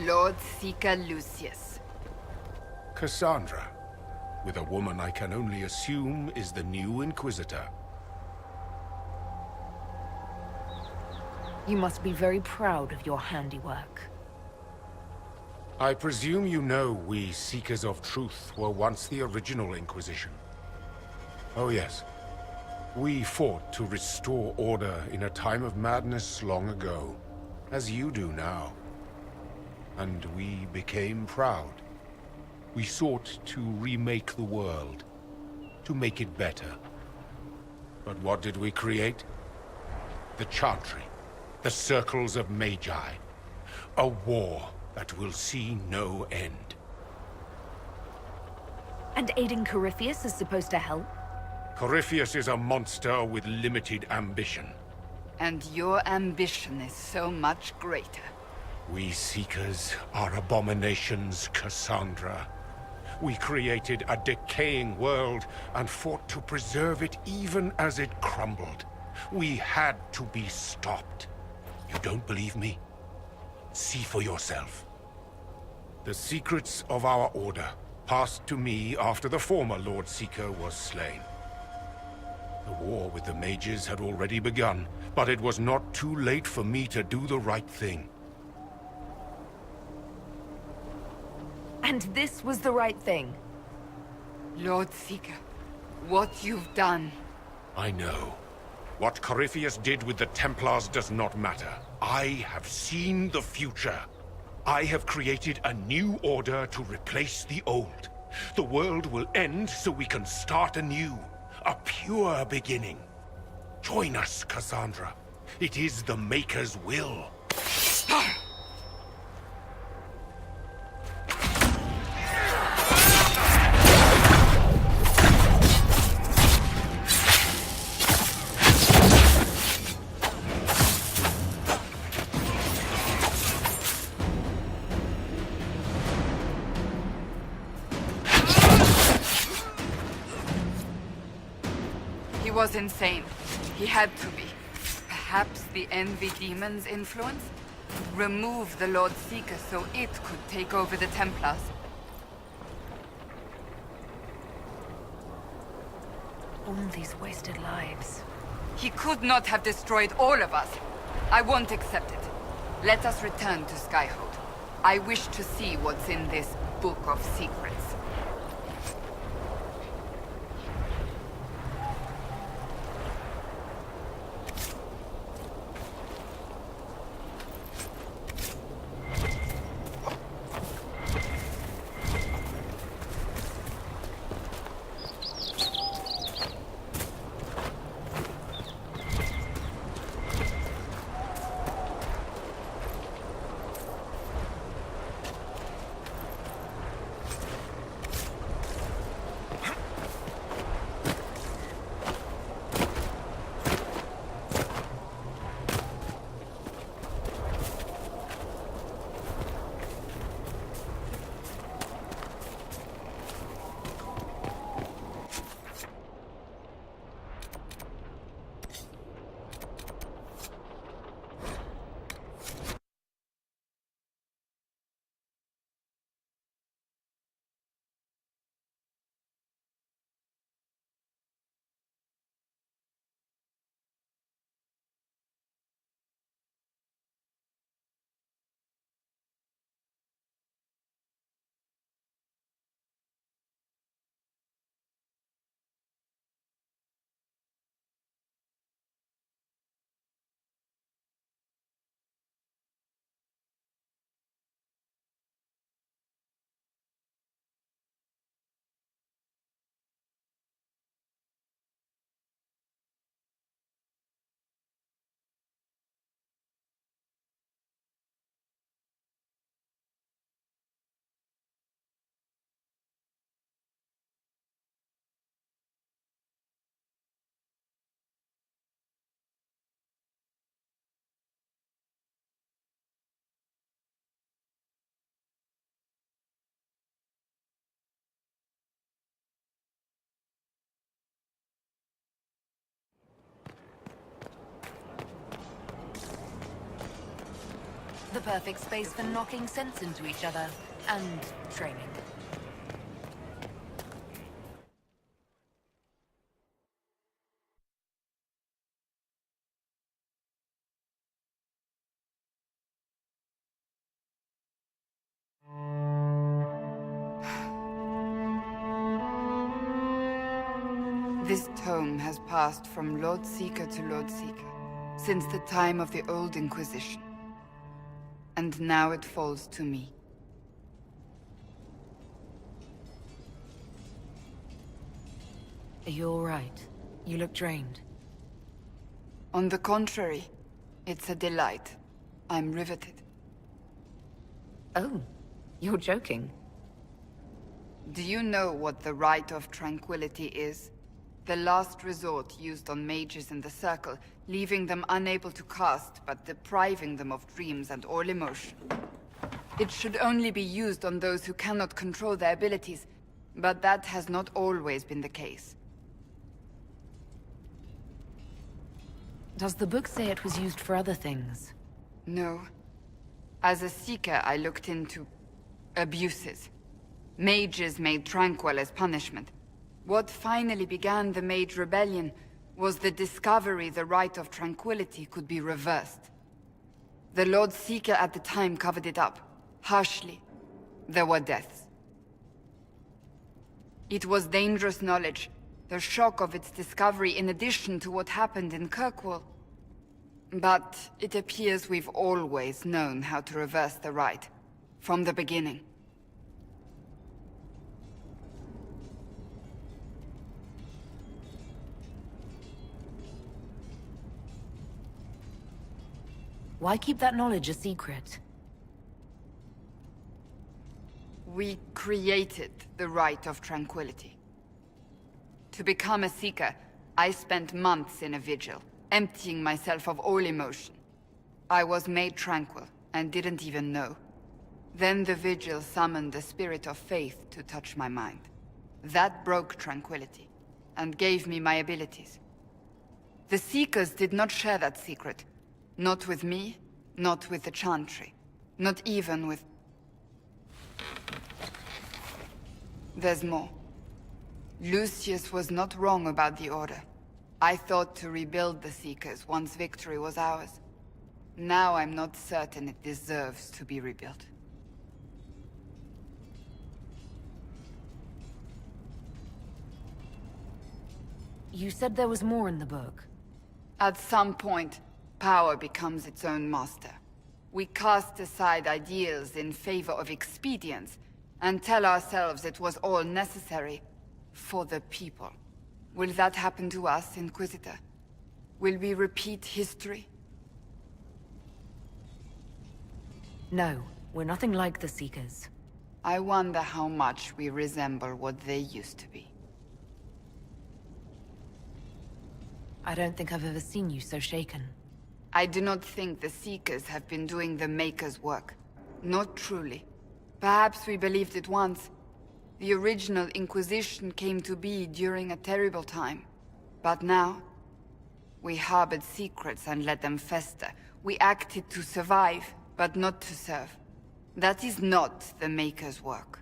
Lord Seeker Lucius. Cassandra, with a woman I can only assume is the new Inquisitor. You must be very proud of your handiwork. I presume you know we Seekers of Truth were once the original Inquisition. Oh yes. We fought to restore order in a time of madness long ago, as you do now. And we became proud. We sought to remake the world, to make it better. But what did we create? The Chantry, the Circles of Magi. A war that will see no end. And aiding Corypheus is supposed to help? Corypheus is a monster with limited ambition. And your ambition is so much greater. We Seekers are abominations, Cassandra. We created a decaying world and fought to preserve it even as it crumbled. We had to be stopped. You don't believe me? See for yourself. The secrets of our order passed to me after the former Lord Seeker was slain. The war with the mages had already begun, but it was not too late for me to do the right thing. And this was the right thing? Lord Seeker, what you've done... I know. What Corypheus did with the Templars does not matter. I have seen the future. I have created a new order to replace the old. The world will end so we can start anew. A pure beginning. Join us, Cassandra. It is the Maker's will. He was insane. He had to be. Perhaps the Envy Demon's influence? Remove the Lord Seeker so it could take over the Templars. All these wasted lives. He could not have destroyed all of us. I won't accept it. Let us return to Skyhold. I wish to see what's in this Book of Secrets. The perfect space for knocking sense into each other, and training. This tome has passed from Lord Seeker to Lord Seeker, since the time of the Old Inquisition. And now it falls to me. Are you alright? You look drained. On the contrary, it's a delight. I'm riveted. Oh, you're joking. Do you know what the Rite of Tranquility is? The last resort used on mages in the Circle, leaving them unable to cast, but depriving them of dreams and all emotion. It should only be used on those who cannot control their abilities, but that has not always been the case. Does the book say it was used for other things? No. As a Seeker, I looked into abuses. Mages made Tranquil as punishment. What finally began the Mage Rebellion was the discovery the Rite of Tranquility could be reversed. The Lord Seeker at the time covered it up, harshly. There were deaths. It was dangerous knowledge, the shock of its discovery in addition to what happened in Kirkwall. But it appears we've always known how to reverse the Rite, from the beginning. Why keep that knowledge a secret? We created the Rite of Tranquility. To become a Seeker, I spent months in a vigil, emptying myself of all emotion. I was made tranquil, and didn't even know. Then the vigil summoned the spirit of faith to touch my mind. That broke tranquility, and gave me my abilities. The Seekers did not share that secret. Not with me, not with the Chantry, not even with... There's more. Lucius was not wrong about the Order. I thought to rebuild the Seekers once victory was ours. Now I'm not certain it deserves to be rebuilt. You said there was more in the book. At some point, power becomes its own master. We cast aside ideals in favor of expedience, and tell ourselves it was all necessary for the people. Will that happen to us, Inquisitor? Will we repeat history? No, we're nothing like the Seekers. I wonder how much we resemble what they used to be. I don't think I've ever seen you so shaken. I do not think the Seekers have been doing the Maker's work. Not truly. Perhaps we believed it once. The original Inquisition came to be during a terrible time. But now, we harbored secrets and let them fester. We acted to survive, but not to serve. That is not the Maker's work.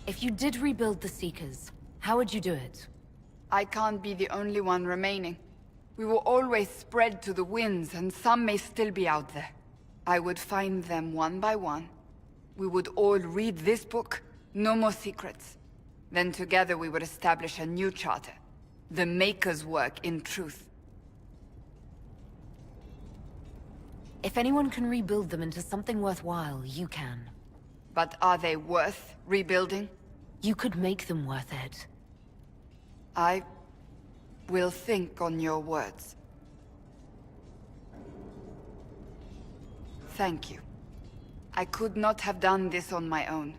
If you did rebuild the Seekers, how would you do it? I can't be the only one remaining. We will always spread to the winds, and some may still be out there. I would find them one by one. We would all read this book, no more secrets. Then together we would establish a new charter. The Maker's work in truth. If anyone can rebuild them into something worthwhile, you can. But are they worth rebuilding? You could make them worth it. I will think on your words. Thank you. I could not have done this on my own.